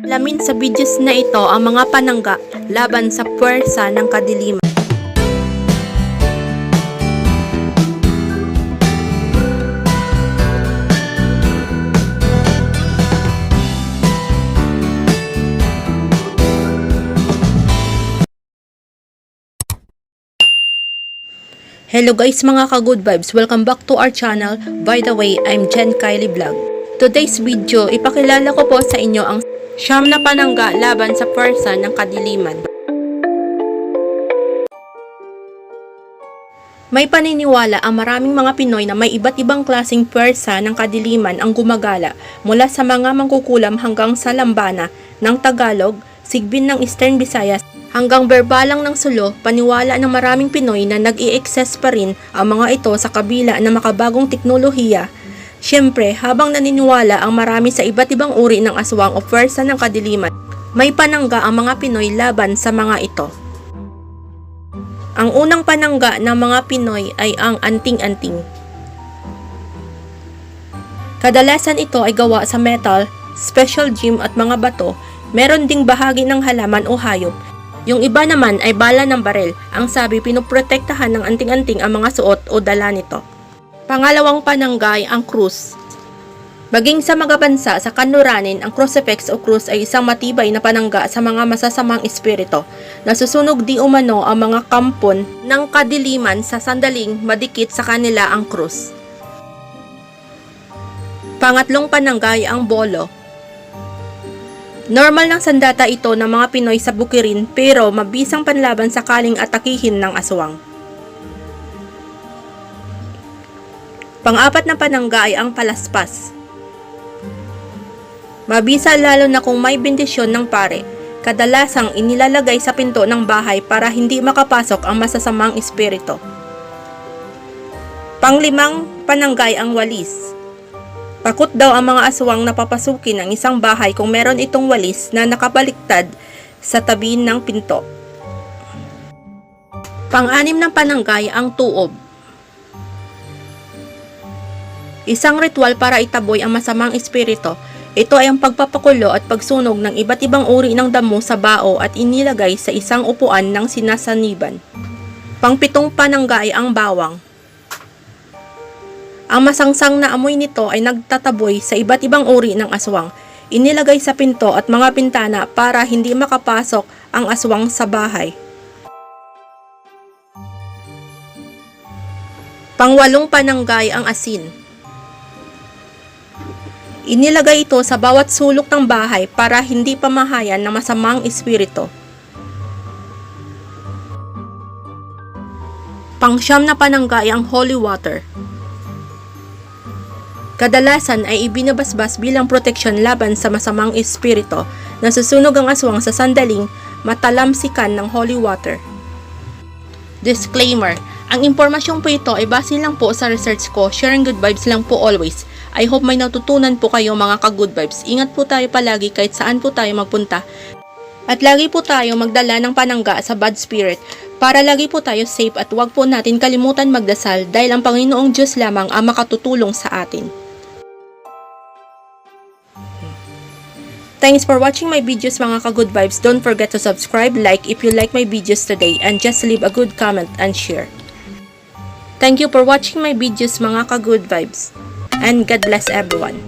Alamin sa videos na ito ang mga panangga laban sa puwersa ng kadiliman. Hello guys mga ka-good vibes, welcome back to our channel. By the way, I'm Jen Kylie Vlog. Today's video, ipakilala ko po sa inyo ang siyam na panangga laban sa puwersa ng kadiliman. May paniniwala ang maraming mga Pinoy na may iba't ibang klaseng puwersa ng kadiliman ang gumagala mula sa mga mangkukulam hanggang sa lambana ng Tagalog, sigbin ng Eastern Visayas, hanggang berbalang ng Sulu. Paniwala ng maraming Pinoy na nag-i-excess pa rin ang mga ito sa kabila ng makabagong teknolohiya. Siyempre, habang naniniwala ang marami sa iba't ibang uri ng aswang o puwersa ng kadiliman, may panangga ang mga Pinoy laban sa mga ito. Ang unang panangga ng mga Pinoy ay ang anting-anting. Kadalasan ito ay gawa sa metal, special gem at mga bato. Meron ding bahagi ng halaman o hayop. Yung iba naman ay bala ng barel. Ang sabi, pinoprotektahan ng anting-anting ang mga suot o dala nito. Pangalawang panangga ay ang krus. Maging sa mga bansa sa kanluranin, ang crucifix o krus ay isang matibay na panangga sa mga masasamang espiritu. Nasusunog di umano ang mga kampon ng kadiliman sa sandaling madikit sa kanila ang krus. Pangatlong panangga ay ang bolo. Normal ng sandata ito ng mga Pinoy sa bukirin pero mabisang panlaban sakaling atakihin ng aswang. Pang-apat na panangga ay ang palaspas. Mabisa lalo na kung may bendisyon ng pare. Kadalasang inilalagay sa pinto ng bahay para hindi makapasok ang masasamang espiritu. Panglimang panangga ay ang walis. Takot daw ang mga aswang na papasukin ang isang bahay kung meron itong walis na nakabaliktad sa tabi ng pinto. Pang-anim ng panangga ay ang tuob. Isang ritual para itaboy ang masamang espiritu. Ito ay ang pagpapakulo at pagsunog ng iba't ibang uri ng damo sa bao at inilagay sa isang upuan ng sinasaniban. Pang-pitong panangga ay ang bawang. Ang masangsang na amoy nito ay nagtataboy sa iba't ibang uri ng aswang. Inilagay sa pinto at mga bintana para hindi makapasok ang aswang sa bahay. Pang-walong panangga ay ang asin. Inilagay ito sa bawat sulok ng bahay para hindi pamahayan ng masamang espiritu. Pang-siyam na panangga ay ang holy water. Kadalasan ay ibinabasbas bilang proteksyon laban sa masamang espiritu. Nasusunog ang aswang sa sandaling matalamsikan ng holy water. Disclaimer: ang impormasyong po ito ay base lang po sa research ko. Sharing good vibes lang po always. I hope may natutunan po kayo mga ka-good vibes. Ingat po tayo palagi kahit saan po tayo magpunta. At lagi po tayo magdala ng panangga sa bad spirit para lagi po tayo safe at huwag po natin kalimutan magdasal dahil ang Panginoong Diyos lamang ang makatutulong sa atin. Thanks for watching my videos mga ka-good vibes. Don't forget to subscribe, like if you like my videos today, and just leave a good comment and share. Thank you for watching my videos mga ka-good vibes. And God bless everyone.